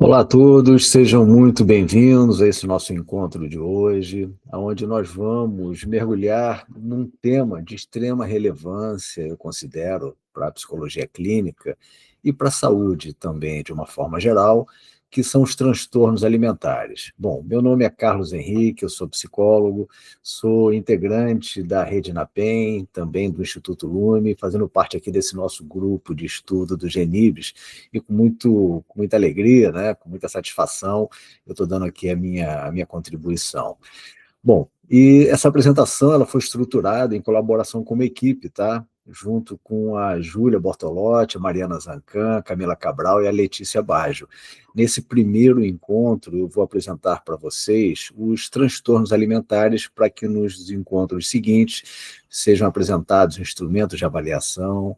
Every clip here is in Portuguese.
Olá a todos, sejam muito bem-vindos a esse nosso encontro de hoje, onde nós vamos mergulhar num tema de extrema relevância, eu considero, para a psicologia clínica e para a saúde também, de uma forma geral, que são os transtornos alimentares. Bom, meu nome é Carlos Henrique, eu sou psicólogo, sou integrante da Rede NAPEM, também do Instituto Lume, fazendo parte aqui desse nosso grupo de estudo do GENIBS, e com muita alegria, né, com muita satisfação, eu estou dando aqui a minha contribuição. Bom, e essa apresentação ela foi estruturada em colaboração com uma equipe, tá? Junto com a Júlia Bortolotti, a Mariana Zancan, a Camila Cabral e a Letícia Baggio. Nesse primeiro encontro, eu vou apresentar para vocês os transtornos alimentares para que nos encontros seguintes sejam apresentados instrumentos de avaliação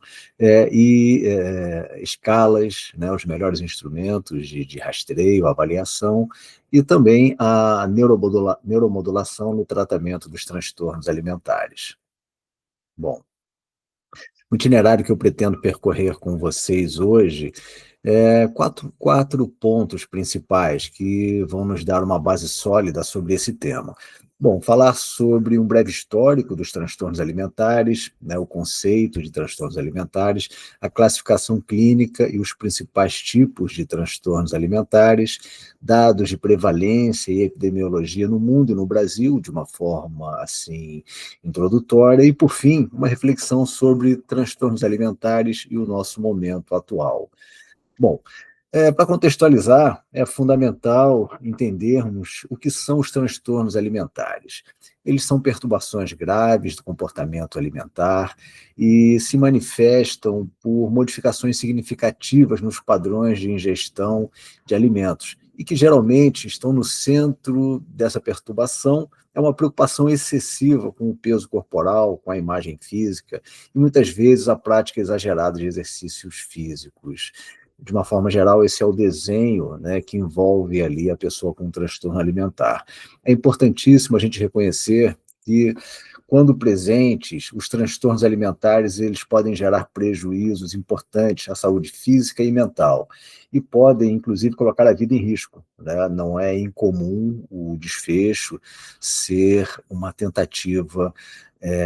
escalas, né, os melhores instrumentos de rastreio, avaliação, e também a neuromodulação no tratamento dos transtornos alimentares. Bom, o itinerário que eu pretendo percorrer com vocês hoje é quatro pontos principais que vão nos dar uma base sólida sobre esse tema. Bom, falar sobre um breve histórico dos transtornos alimentares, né, o conceito de transtornos alimentares, a classificação clínica e os principais tipos de transtornos alimentares, dados de prevalência e epidemiologia no mundo e no Brasil, de uma forma assim introdutória, e, por fim, uma reflexão sobre transtornos alimentares e o nosso momento atual. Bom, para contextualizar, é fundamental entendermos o que são os transtornos alimentares. Eles são perturbações graves do comportamento alimentar e se manifestam por modificações significativas nos padrões de ingestão de alimentos, e que geralmente estão no centro dessa perturbação é uma preocupação excessiva com o peso corporal, com a imagem física, e muitas vezes a prática exagerada de exercícios físicos. De uma forma geral, esse é o desenho, né, que envolve ali a pessoa com um transtorno alimentar. É importantíssimo a gente reconhecer que, quando presentes, os transtornos alimentares eles podem gerar prejuízos importantes à saúde física e mental, e podem, inclusive, colocar a vida em risco, né? Não é incomum o desfecho ser uma tentativa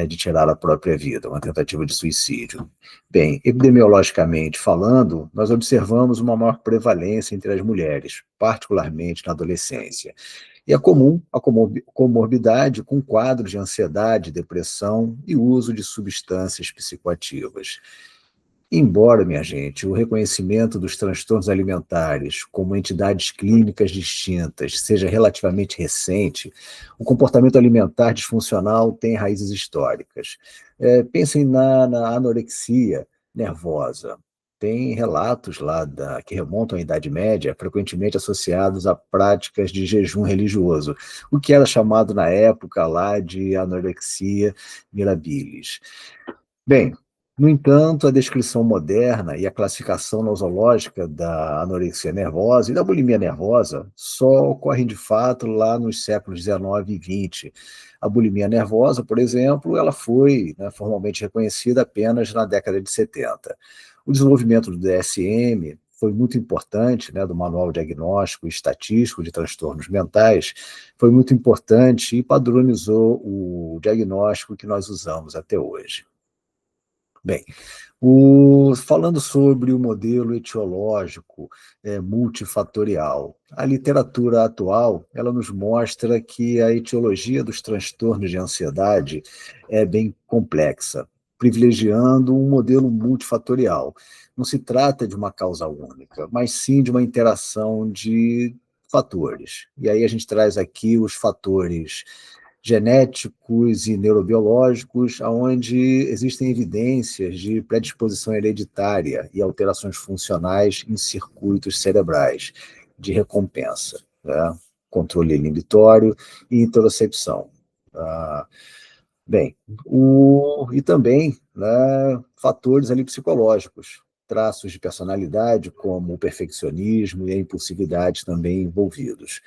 de tirar a própria vida, uma tentativa de suicídio. Bem, epidemiologicamente falando, nós observamos uma maior prevalência entre as mulheres, particularmente na adolescência. E é comum a comorbidade com quadros de ansiedade, depressão e uso de substâncias psicoativas. Embora, minha gente, o reconhecimento dos transtornos alimentares como entidades clínicas distintas seja relativamente recente, o comportamento alimentar disfuncional tem raízes históricas. Pensem na anorexia nervosa. Tem relatos lá que remontam à Idade Média, frequentemente associados a práticas de jejum religioso, o que era chamado na época lá de anorexia mirabilis. Bem, no entanto, a descrição moderna e a classificação nosológica da anorexia nervosa e da bulimia nervosa só ocorrem de fato lá nos séculos XIX e XX. A bulimia nervosa, por exemplo, ela foi, né, formalmente reconhecida apenas na década de 70. O desenvolvimento do DSM foi muito importante, né, do Manual Diagnóstico e Estatístico de Transtornos Mentais, foi muito importante e padronizou o diagnóstico que nós usamos até hoje. Bem, falando sobre o modelo etiológico multifatorial, a literatura atual ela nos mostra que a etiologia dos transtornos de ansiedade é bem complexa, privilegiando um modelo multifatorial. Não se trata de uma causa única, mas sim de uma interação de fatores. E aí a gente traz aqui os fatores genéticos e neurobiológicos, onde existem evidências de predisposição hereditária e alterações funcionais em circuitos cerebrais de recompensa, né? Controle inibitório e interocepção. Bem, e também, né, fatores ali psicológicos, traços de personalidade, como o perfeccionismo e a impulsividade também envolvidos.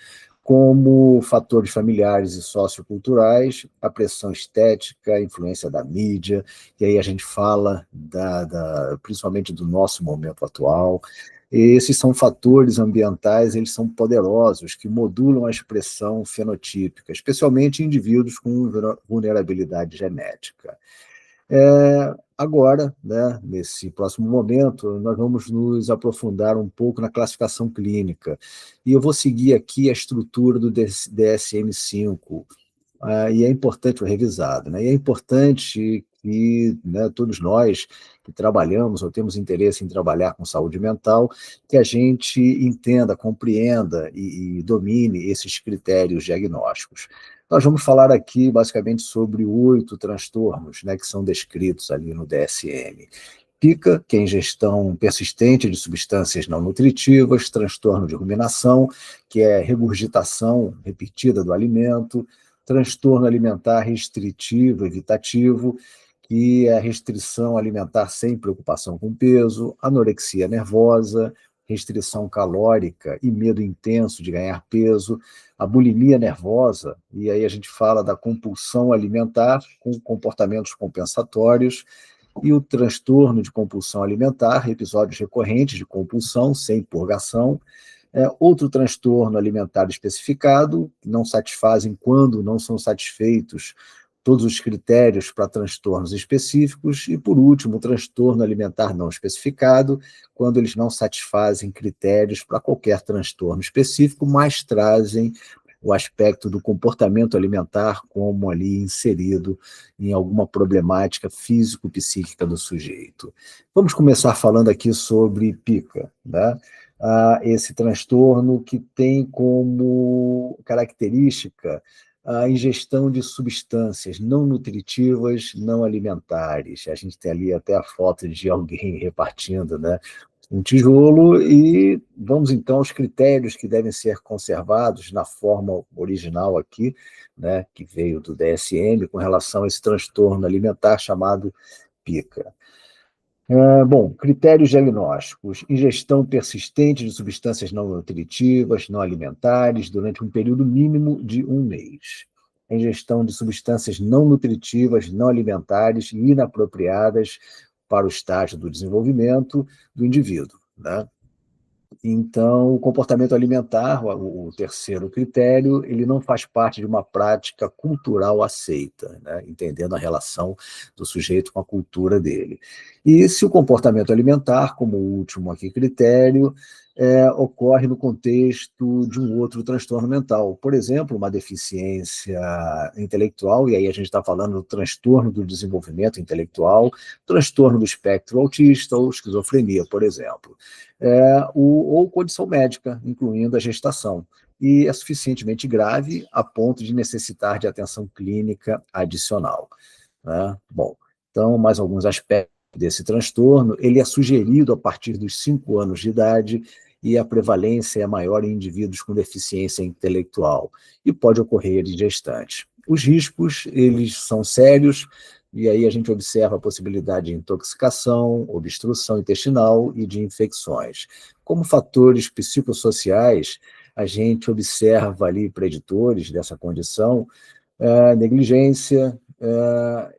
Como fatores familiares e socioculturais, a pressão estética, a influência da mídia, e aí a gente fala principalmente do nosso momento atual, Esses são fatores ambientais, eles são poderosos, que modulam a expressão fenotípica, especialmente em indivíduos com vulnerabilidade genética. Agora, né, nesse próximo momento, nós vamos nos aprofundar um pouco na classificação clínica. E eu vou seguir aqui a estrutura do DSM-5, e é importante o revisado, né? E é importante que, né, todos nós que trabalhamos ou temos interesse em trabalhar com saúde mental, que a gente entenda, compreenda e domine esses critérios diagnósticos. Nós vamos falar aqui basicamente sobre 8 transtornos, né, que são descritos ali no DSM. PICA, que é ingestão persistente de substâncias não nutritivas, transtorno de ruminação, que é regurgitação repetida do alimento, transtorno alimentar restritivo, evitativo, que é a restrição alimentar sem preocupação com peso, anorexia nervosa, restrição calórica e medo intenso de ganhar peso, a bulimia nervosa, e aí a gente fala da compulsão alimentar com comportamentos compensatórios, e o transtorno de compulsão alimentar, episódios recorrentes de compulsão sem purgação, outro transtorno alimentar especificado, que não satisfazem quando não são satisfeitos todos os critérios para transtornos específicos, e, por último, o transtorno alimentar não especificado, quando eles não satisfazem critérios para qualquer transtorno específico, mas trazem o aspecto do comportamento alimentar como ali inserido em alguma problemática físico-psíquica do sujeito. Vamos começar falando aqui sobre PICA, né? Esse transtorno que tem como característica a ingestão de substâncias não nutritivas, não alimentares. A gente tem ali até a foto de alguém repartindo, né, um tijolo, e vamos então aos critérios que devem ser conservados na forma original aqui, né, que veio do DSM, com relação a esse transtorno alimentar chamado PICA. Bom, critérios diagnósticos: ingestão persistente de substâncias não nutritivas, não alimentares, durante um período mínimo de 1 mês. Ingestão de substâncias não nutritivas, não alimentares e inapropriadas para o estágio do desenvolvimento do indivíduo, né? Então, o comportamento alimentar, o terceiro critério, ele não faz parte de uma prática cultural aceita, né? Entendendo a relação do sujeito com a cultura dele. E se o comportamento alimentar, como último aqui critério, ocorre no contexto de um outro transtorno mental, por exemplo, uma deficiência intelectual, e aí a gente está falando do transtorno do desenvolvimento intelectual, transtorno do espectro autista ou esquizofrenia, por exemplo. Ou condição médica, incluindo a gestação, e é suficientemente grave a ponto de necessitar de atenção clínica adicional, né? Bom, então, mais alguns aspectos desse transtorno: ele é sugerido a partir dos 5 anos de idade e a prevalência é maior em indivíduos com deficiência intelectual e pode ocorrer em gestantes. Os riscos, eles são sérios, e aí a gente observa a possibilidade de intoxicação, obstrução intestinal e de infecções. Como fatores psicossociais, a gente observa ali preditores dessa condição, negligência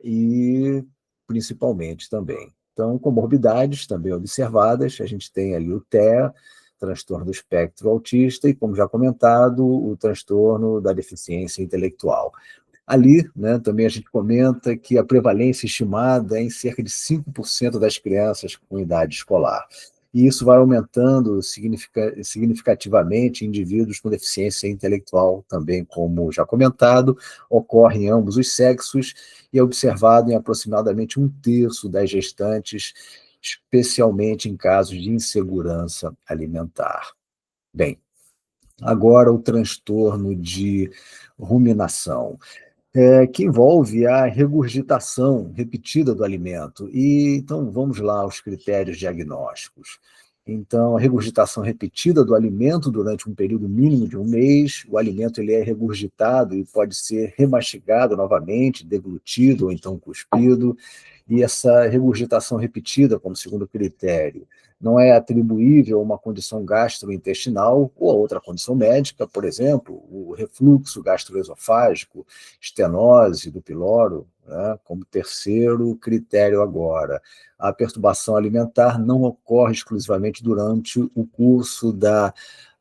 e principalmente também. Então, comorbidades também observadas, a gente tem ali o TEA, transtorno do espectro autista, e, como já comentado, o transtorno da deficiência intelectual. Ali, né, também a gente comenta que a prevalência estimada é em cerca de 5% das crianças com idade escolar. E isso vai aumentando significativamente em indivíduos com deficiência intelectual também, como já comentado, ocorre em ambos os sexos e é observado em aproximadamente 1/3 das gestantes, especialmente em casos de insegurança alimentar. Bem, agora o transtorno de ruminação, que envolve a regurgitação repetida do alimento. E então vamos lá aos critérios diagnósticos. Então, a regurgitação repetida do alimento durante um período mínimo de 1 mês, o alimento ele é regurgitado e pode ser remastigado novamente, deglutido ou então cuspido. E essa regurgitação repetida, como segundo critério, não é atribuível a uma condição gastrointestinal ou a outra condição médica, por exemplo, o refluxo gastroesofágico, estenose do piloro, né? Como terceiro critério agora. A perturbação alimentar não ocorre exclusivamente durante o curso da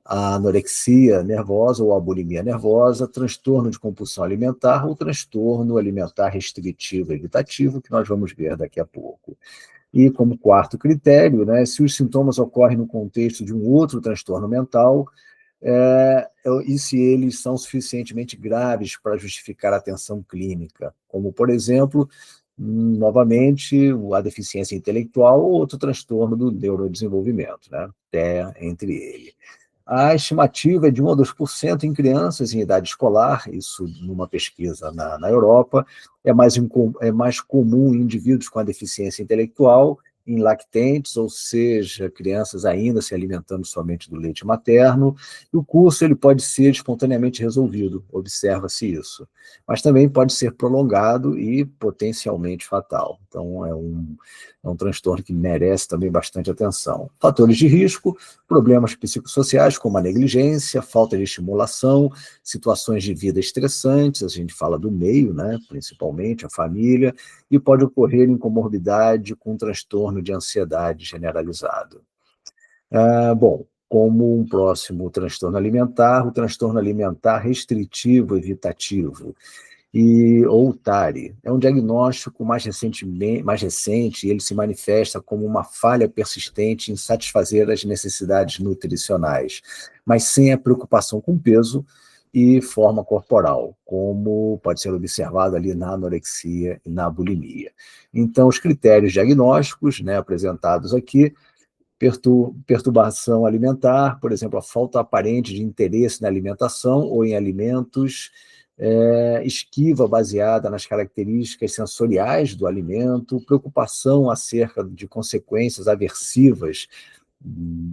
anorexia nervosa ou a bulimia nervosa, transtorno de compulsão alimentar ou transtorno alimentar restritivo evitativo, que nós vamos ver daqui a pouco. E como quarto critério, né, se os sintomas ocorrem no contexto de um outro transtorno mental, e se eles são suficientemente graves para justificar a atenção clínica, como, por exemplo, novamente, a deficiência intelectual ou outro transtorno do neurodesenvolvimento, né, até entre ele. A estimativa é de 1 a 2% em crianças em idade escolar, isso numa pesquisa na Europa. É mais comum em indivíduos com a deficiência intelectual, em lactentes, ou seja, crianças ainda se alimentando somente do leite materno. E o curso ele pode ser espontaneamente resolvido, observa-se isso. Mas também pode ser prolongado e potencialmente fatal. Então, é um transtorno que merece também bastante atenção. Fatores de risco: problemas psicossociais, como a negligência, falta de estimulação, situações de vida estressantes, a gente fala do meio, né, principalmente a família, e pode ocorrer em comorbidade com transtorno de ansiedade generalizado. Bom, como um próximo transtorno alimentar, o transtorno alimentar restritivo evitativo, ou TARI. É um diagnóstico mais recente, e ele se manifesta como uma falha persistente em satisfazer as necessidades nutricionais, mas sem a preocupação com peso e forma corporal, como pode ser observado ali na anorexia e na bulimia. Então, os critérios diagnósticos, né, apresentados aqui: perturbação alimentar, por exemplo, a falta aparente de interesse na alimentação ou em alimentos, esquiva baseada nas características sensoriais do alimento, preocupação acerca de consequências aversivas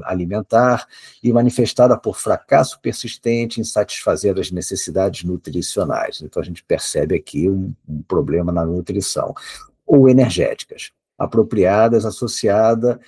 alimentar e manifestada por fracasso persistente em satisfazer as necessidades nutricionais. Então, a gente percebe aqui um problema na nutrição. Ou energéticas, apropriadas, associada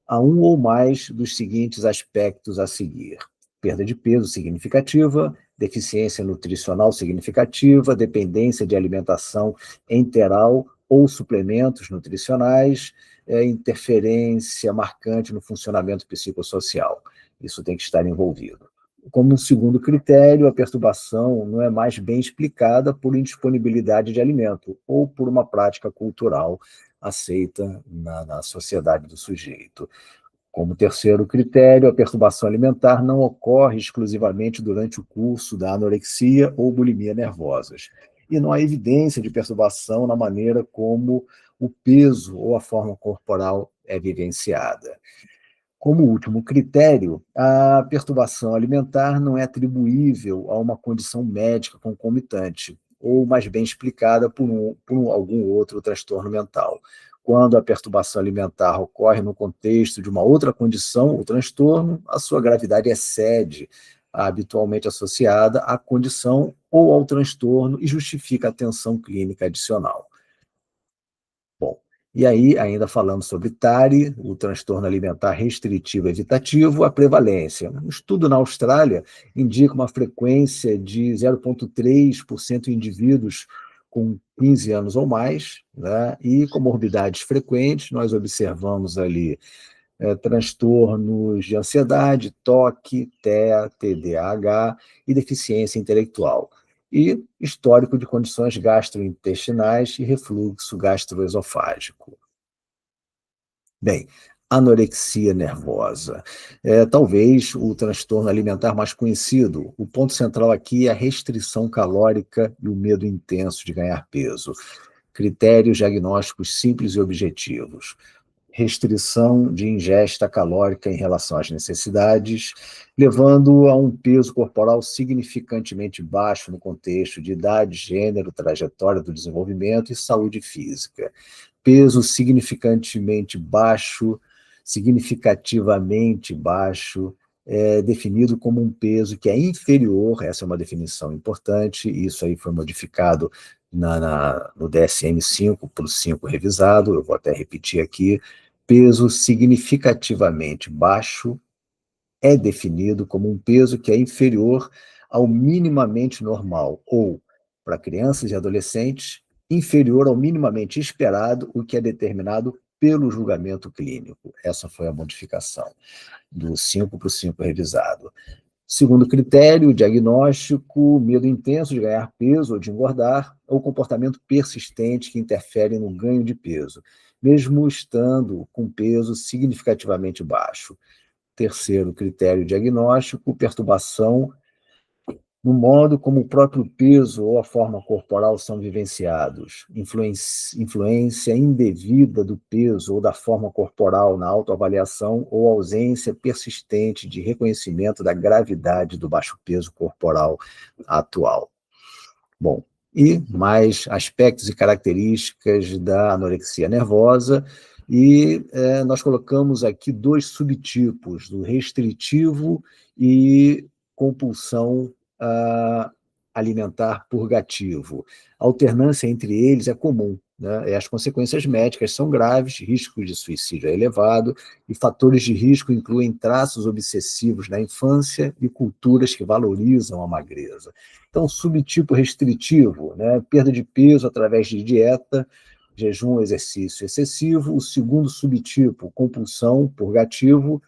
a um ou mais dos seguintes aspectos a seguir: perda de peso significativa, deficiência nutricional significativa, dependência de alimentação enteral ou suplementos nutricionais, interferência marcante no funcionamento psicossocial. Isso tem que estar envolvido. Como um segundo critério, a perturbação não é mais bem explicada por indisponibilidade de alimento ou por uma prática cultural aceita na sociedade do sujeito. Como terceiro critério, a perturbação alimentar não ocorre exclusivamente durante o curso da anorexia ou bulimia nervosas. E não há evidência de perturbação na maneira como o peso ou a forma corporal é vivenciada. Como último critério, a perturbação alimentar não é atribuível a uma condição médica concomitante, ou mais bem explicada por algum outro transtorno mental. Quando a perturbação alimentar ocorre no contexto de uma outra condição ou transtorno, a sua gravidade excede a habitualmente associada à condição ou ao transtorno e justifica a atenção clínica adicional. Bom, e aí, ainda falando sobre TARI, o transtorno alimentar restritivo evitativo, a prevalência. Um estudo na Austrália indica uma frequência de 0,3% em indivíduos com 15 anos ou mais, né? E comorbidades frequentes, nós observamos ali transtornos de ansiedade, TOC, TEA, TDAH e deficiência intelectual. E histórico de condições gastrointestinais e refluxo gastroesofágico. Bem, anorexia nervosa. Talvez o transtorno alimentar mais conhecido. O ponto central aqui é a restrição calórica e o medo intenso de ganhar peso. Critérios diagnósticos simples e objetivos: restrição de ingesta calórica em relação às necessidades, levando a um peso corporal significantemente baixo no contexto de idade, gênero, trajetória do desenvolvimento e saúde física. Peso significativamente baixo, definido como um peso que é inferior, essa é uma definição importante, isso aí foi modificado no DSM-5, para o 5 revisado, eu vou até repetir aqui: peso significativamente baixo é definido como um peso que é inferior ao minimamente normal, ou, para crianças e adolescentes, inferior ao minimamente esperado, o que é determinado pelo julgamento clínico. Essa foi a modificação do 5 para o 5 revisado. Segundo critério, diagnóstico: medo intenso de ganhar peso ou de engordar, ou comportamento persistente que interfere no ganho de peso, mesmo estando com peso significativamente baixo. Terceiro critério diagnóstico: perturbação no modo como o próprio peso ou a forma corporal são vivenciados, influência indevida do peso ou da forma corporal na autoavaliação ou ausência persistente de reconhecimento da gravidade do baixo peso corporal atual. Bom, e mais aspectos e características da anorexia nervosa, e nós colocamos aqui 2 subtipos, do restritivo e compulsão alimentar purgativo. A alternância entre eles é comum, né? E as consequências médicas são graves, risco de suicídio é elevado, e fatores de risco incluem traços obsessivos na infância e culturas que valorizam a magreza. Então, subtipo restritivo, né? Perda de peso através de dieta, jejum ou exercício excessivo. O segundo subtipo, compulsão, purgativo,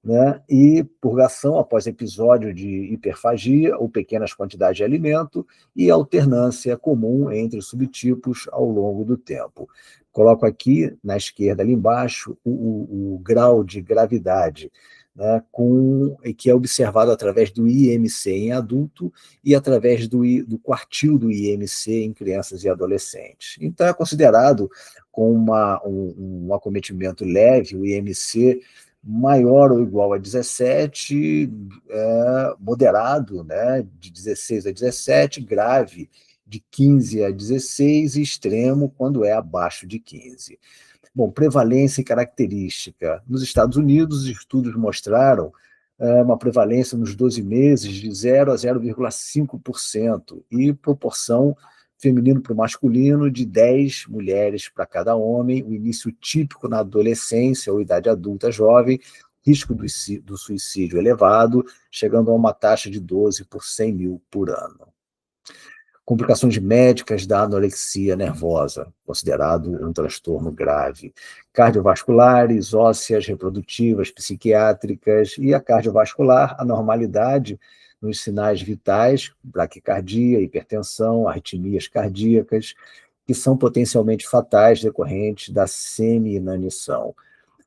né? E purgação após episódio de hiperfagia ou pequenas quantidades de alimento, e alternância comum entre os subtipos ao longo do tempo. Coloco aqui, na esquerda, ali embaixo, o grau de gravidade, né, que é observado através do IMC em adulto e através do quartil do IMC em crianças e adolescentes. Então, é considerado com um acometimento leve, o IMC maior ou igual a 17, moderado, né, de 16 a 17, grave, de 15 a 16, e extremo quando é abaixo de 15. Bom, prevalência e característica. Nos Estados Unidos, os estudos mostraram uma prevalência nos 12 meses de 0 a 0,5%, e proporção feminino para o masculino de 10 mulheres para cada homem, o início típico na adolescência ou idade adulta jovem, risco do suicídio elevado, chegando a uma taxa de 12 por 100 mil por ano. Complicações médicas da anorexia nervosa, considerado um transtorno grave: cardiovasculares, ósseas, reprodutivas, psiquiátricas. E a cardiovascular: anormalidade nos sinais vitais, bradicardia, hipertensão, arritmias cardíacas, que são potencialmente fatais decorrentes da semi-inanição.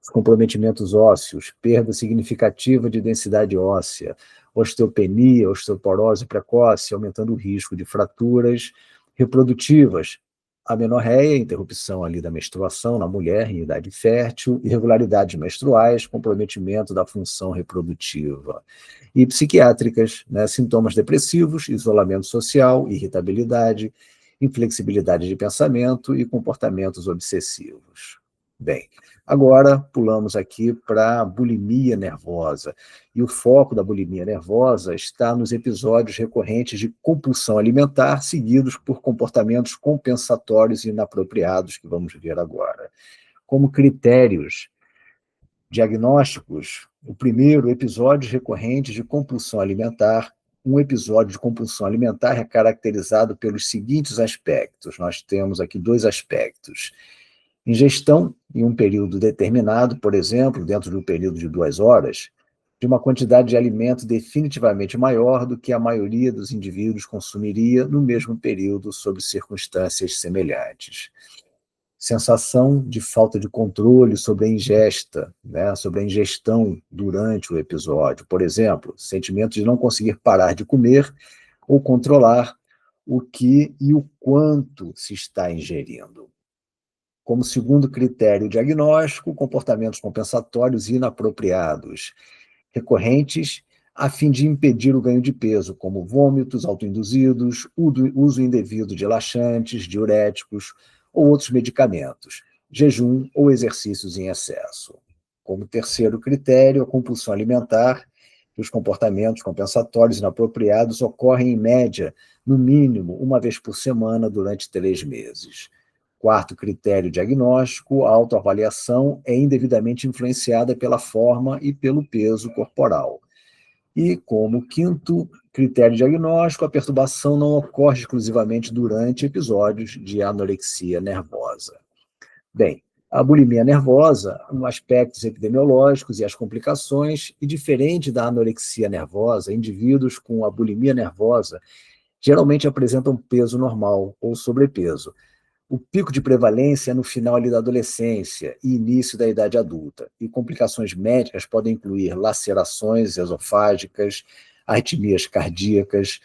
Os comprometimentos ósseos: perda significativa de densidade óssea, osteopenia, osteoporose precoce, aumentando o risco de fraturas. Reprodutivas: amenorreia, interrupção ali da menstruação na mulher em idade fértil, irregularidades menstruais, comprometimento da função reprodutiva. E psiquiátricas, né, sintomas depressivos, isolamento social, irritabilidade, inflexibilidade de pensamento e comportamentos obsessivos. Bem, agora pulamos aqui para a bulimia nervosa. E o foco da bulimia nervosa está nos episódios recorrentes de compulsão alimentar, seguidos por comportamentos compensatórios e inapropriados, que vamos ver agora. Como critérios diagnósticos: o primeiro, episódios recorrentes de compulsão alimentar. Um episódio de compulsão alimentar é caracterizado pelos seguintes aspectos. Nós temos aqui 2 aspectos: ingestão em um período determinado, por exemplo, dentro de um período de 2 horas, de uma quantidade de alimento definitivamente maior do que a maioria dos indivíduos consumiria no mesmo período sob circunstâncias semelhantes. Sensação de falta de controle sobre a ingesta, né, sobre a ingestão durante o episódio. Por exemplo, sentimento de não conseguir parar de comer ou controlar o que e o quanto se está ingerindo. Como segundo critério diagnóstico, comportamentos compensatórios inapropriados, recorrentes, a fim de impedir o ganho de peso, como vômitos autoinduzidos, uso indevido de laxantes, diuréticos ou outros medicamentos, jejum ou exercícios em excesso. Como terceiro critério, a compulsão alimentar Os comportamentos compensatórios inapropriados ocorrem, em média, no mínimo, uma vez por semana durante 3 meses. Quarto critério diagnóstico, a autoavaliação é indevidamente influenciada pela forma e pelo peso corporal. E, como quinto critério diagnóstico, a perturbação não ocorre exclusivamente durante episódios de anorexia nervosa. Bem, a bulimia nervosa, aspectos epidemiológicos e as complicações, e diferente da anorexia nervosa, indivíduos com a bulimia nervosa geralmente apresentam peso normal ou sobrepeso. O pico de prevalência é no final ali da adolescência e início da idade adulta, e complicações médicas podem incluir lacerações esofágicas, arritmias cardíacas,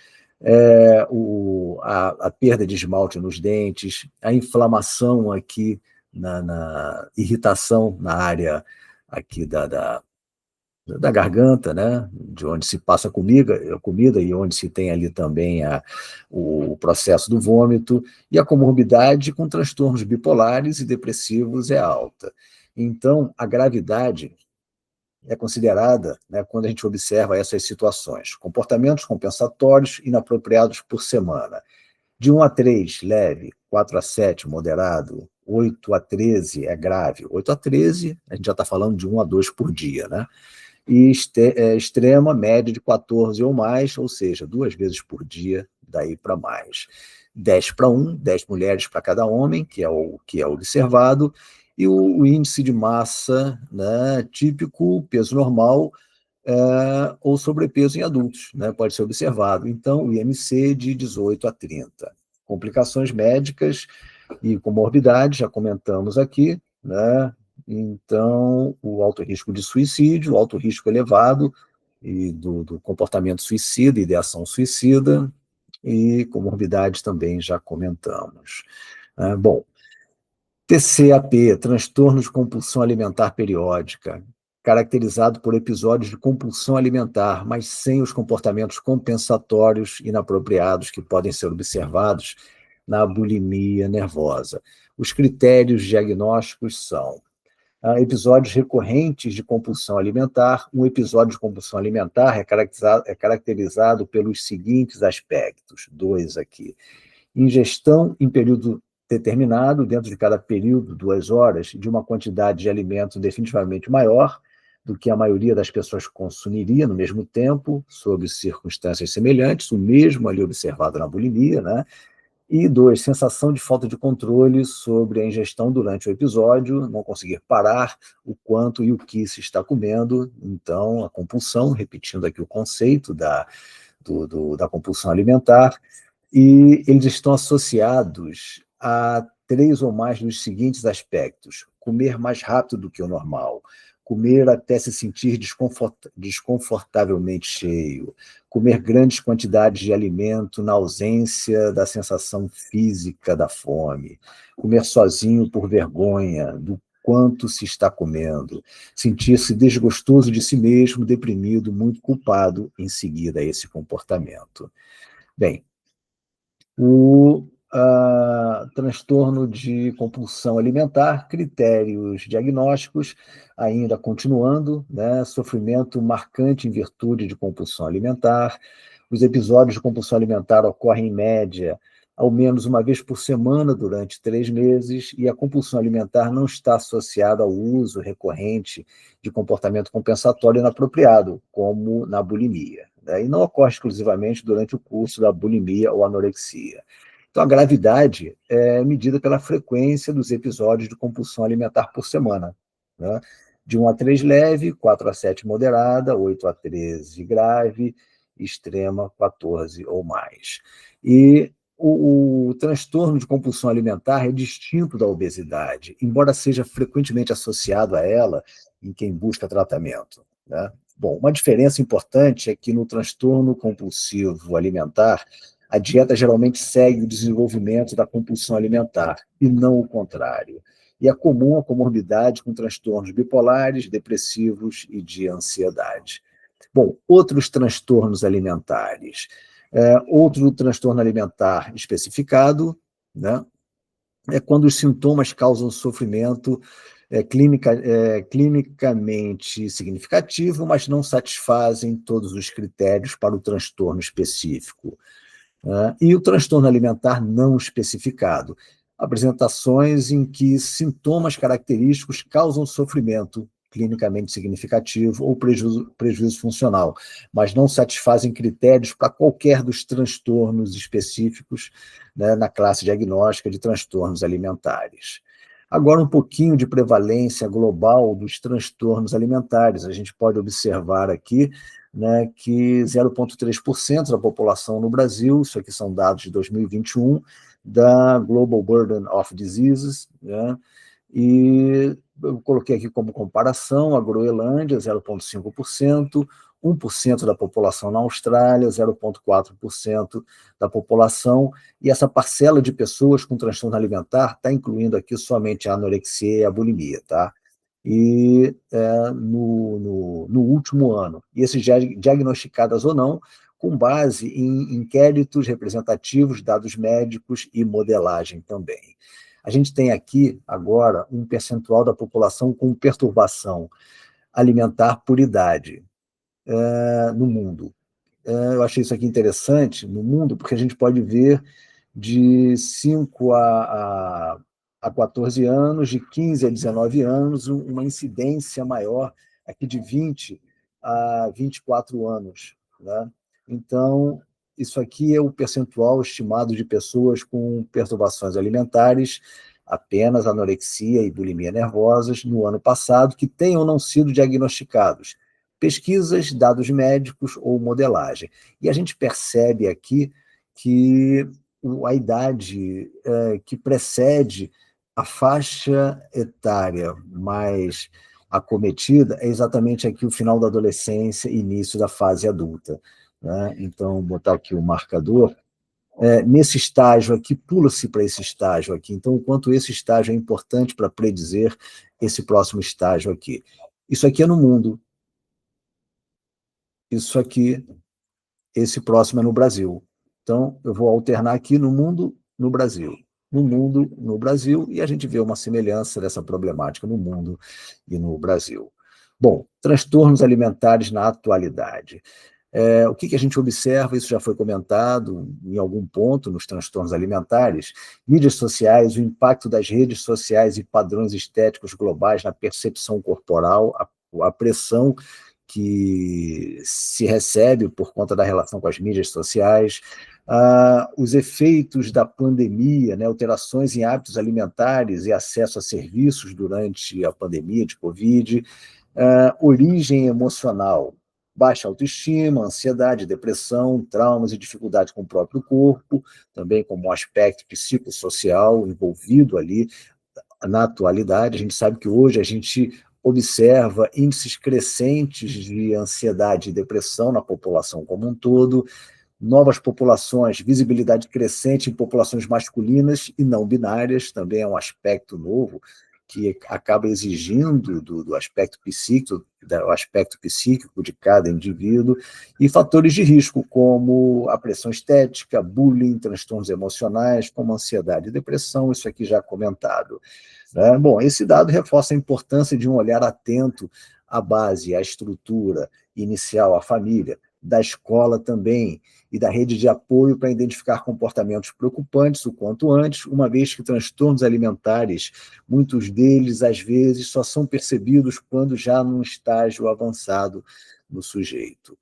a perda de esmalte nos dentes, a inflamação aqui, na irritação na área aqui da garganta, né, de onde se passa a comida e onde se tem ali também o processo do vômito, e a comorbidade com transtornos bipolares e depressivos é alta. Então, a gravidade é considerada, né, quando a gente observa essas situações: comportamentos compensatórios inapropriados por semana. De 1 a 3, leve; 4 a 7, moderado; 8 a 13 é grave. 8 a 13, a gente já está falando de 1 a 2 por dia, né? E extrema, média de 14 ou mais, ou seja, 2 vezes por dia, daí para mais. 10 para 1, 10 mulheres para cada homem, que é o que é observado, e o índice de massa, né, típico, peso normal, ou sobrepeso em adultos, né, pode ser observado. Então, o IMC de 18 a 30. Complicações médicas e comorbidades, já comentamos aqui, né? Então, o alto risco de suicídio, o alto risco elevado e do comportamento suicida, ideação suicida, e comorbidades também já comentamos. Bom, TCAP, transtorno de compulsão alimentar periódica, caracterizado por episódios de compulsão alimentar, mas sem os comportamentos compensatórios inapropriados que podem ser observados na bulimia nervosa. Os critérios diagnósticos são episódios recorrentes de compulsão alimentar. Um episódio de compulsão alimentar é caracterizado pelos seguintes aspectos, 2 aqui: ingestão em período determinado, dentro de cada período, 2 horas, de uma quantidade de alimento definitivamente maior do que a maioria das pessoas consumiria no mesmo tempo, sob circunstâncias semelhantes, o mesmo ali observado na bulimia, né? E 2, sensação de falta de controle sobre a ingestão durante o episódio, não conseguir parar o quanto e o que se está comendo. Então, a compulsão, repetindo aqui o conceito da compulsão alimentar, e eles estão associados a 3 ou mais dos seguintes aspectos: comer mais rápido do que o normal, comer até se sentir desconfortavelmente cheio, comer grandes quantidades de alimento na ausência da sensação física da fome, comer sozinho por vergonha do quanto se está comendo, sentir-se desgostoso de si mesmo, deprimido, muito culpado em seguida a esse comportamento. Bem, o transtorno de compulsão alimentar, critérios diagnósticos, ainda continuando, né? Sofrimento marcante em virtude de compulsão alimentar. Os episódios de compulsão alimentar ocorrem, em média, ao menos uma vez por semana durante 3 meses, e a compulsão alimentar não está associada ao uso recorrente de comportamento compensatório inapropriado, como na bulimia, né? E não ocorre exclusivamente durante o curso da bulimia ou anorexia. Então, a gravidade é medida pela frequência dos episódios de compulsão alimentar por semana, né? De 1 a 3, leve; 4 a 7, moderada; 8 a 13, grave; extrema, 14 ou mais. E o transtorno de compulsão alimentar é distinto da obesidade, embora seja frequentemente associado a ela em quem busca tratamento, né? Bom, uma diferença importante é que no transtorno compulsivo alimentar, a dieta geralmente segue o desenvolvimento da compulsão alimentar, e não o contrário. E é comum a comorbidade com transtornos bipolares, depressivos e de ansiedade. Bom, outros transtornos alimentares. Outro transtorno alimentar especificado, né, é quando os sintomas causam sofrimento clinicamente significativo, mas não satisfazem todos os critérios para o transtorno específico. E o transtorno alimentar não especificado, apresentações em que sintomas característicos causam sofrimento clinicamente significativo ou prejuízo funcional, mas não satisfazem critérios para qualquer dos transtornos específicos, né, na classe diagnóstica de transtornos alimentares. Agora, um pouquinho de prevalência global dos transtornos alimentares. A gente pode observar aqui, né, que 0,3% da população no Brasil, isso aqui são dados de 2021, da Global Burden of Diseases, né, e eu coloquei aqui como comparação a Groenlândia, 0,5%, 1% da população na Austrália, 0,4% da população, e essa parcela de pessoas com transtorno alimentar está incluindo aqui somente a anorexia e a bulimia, tá? E no último ano, e esses diagnosticadas ou não, com base em inquéritos representativos, dados médicos e modelagem também. A gente tem aqui, agora, um percentual da população com perturbação alimentar por idade no mundo. Eu achei isso aqui interessante no mundo, porque a gente pode ver de 5 a 14 anos, de 15 a 19 anos, uma incidência maior aqui de 20 a 24 anos. Né? Então, isso aqui é o percentual estimado de pessoas com perturbações alimentares, apenas anorexia e bulimia nervosas, no ano passado, que tenham não sido diagnosticados. Pesquisas, dados médicos ou modelagem. E a gente percebe aqui que a idade que precede a faixa etária mais acometida é exatamente aqui o final da adolescência e início da fase adulta. Né? Então, vou botar aqui o marcador. Nesse estágio aqui, pula-se para esse estágio aqui. Então, o quanto esse estágio é importante para predizer esse próximo estágio aqui. Isso aqui é no mundo. Isso aqui, esse próximo é no Brasil. Então, eu vou alternar aqui no mundo, no Brasil. No mundo, no Brasil, e a gente vê uma semelhança dessa problemática no mundo e no Brasil. Bom, transtornos alimentares na atualidade. O que a gente observa, isso já foi comentado em algum ponto nos transtornos alimentares, mídias sociais, o impacto das redes sociais e padrões estéticos globais na percepção corporal, a pressão que se recebe por conta da relação com as mídias sociais, os efeitos da pandemia, né, alterações em hábitos alimentares e acesso a serviços durante a pandemia de Covid, origem emocional, baixa autoestima, ansiedade, depressão, traumas e dificuldade com o próprio corpo, também como um aspecto psicossocial envolvido ali na atualidade. A gente sabe que hoje a gente observa índices crescentes de ansiedade e depressão na população como um todo, novas populações, visibilidade crescente em populações masculinas e não binárias, também é um aspecto novo que acaba exigindo do aspecto psíquico de cada indivíduo, e fatores de risco, como a pressão estética, bullying, transtornos emocionais, como ansiedade e depressão, isso aqui já comentado. Bom, esse dado reforça a importância de um olhar atento à base, à estrutura inicial, à família, da escola também, e da rede de apoio para identificar comportamentos preocupantes o quanto antes, uma vez que transtornos alimentares, muitos deles, às vezes, só são percebidos quando já num estágio avançado no sujeito.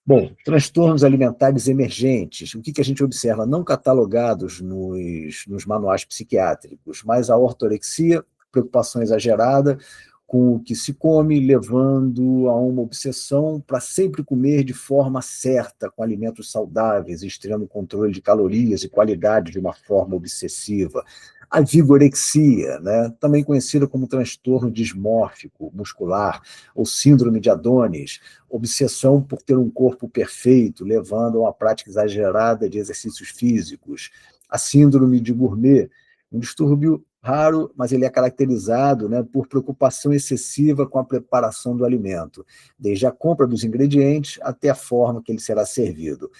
Bom, transtornos alimentares emergentes, o que a gente observa? Não catalogados nos manuais psiquiátricos, mas a ortorexia, preocupação exagerada com o que se come, levando a uma obsessão para sempre comer de forma certa, com alimentos saudáveis, extremo controle de calorias e qualidade de uma forma obsessiva. A vigorexia, né, também conhecida como transtorno dismórfico muscular, ou síndrome de Adonis, obsessão por ter um corpo perfeito, levando a uma prática exagerada de exercícios físicos. A síndrome de gourmet, um distúrbio raro, mas ele é caracterizado, né, por preocupação excessiva com a preparação do alimento, desde a compra dos ingredientes até a forma que ele será servido.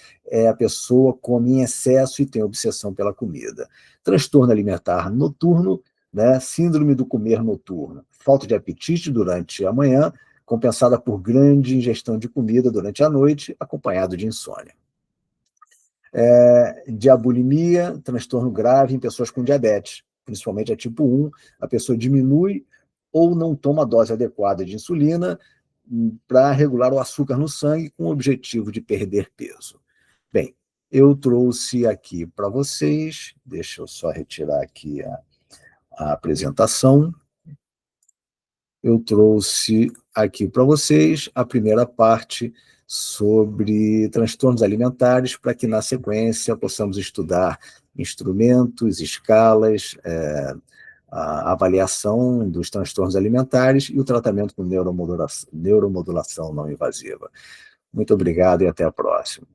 A pessoa come em excesso e tem obsessão pela comida. Transtorno alimentar noturno, né? Síndrome do comer noturno, falta de apetite durante a manhã, compensada por grande ingestão de comida durante a noite, acompanhado de insônia. Diabulimia, transtorno grave em pessoas com diabetes, principalmente a tipo 1, a pessoa diminui ou não toma a dose adequada de insulina para regular o açúcar no sangue com o objetivo de perder peso. Bem, eu trouxe aqui para vocês, deixa eu só retirar aqui a apresentação. Eu trouxe aqui para vocês a primeira parte sobre transtornos alimentares, para que na sequência possamos estudar instrumentos, escalas, a avaliação dos transtornos alimentares e o tratamento com neuromodulação não invasiva. Muito obrigado e até a próxima.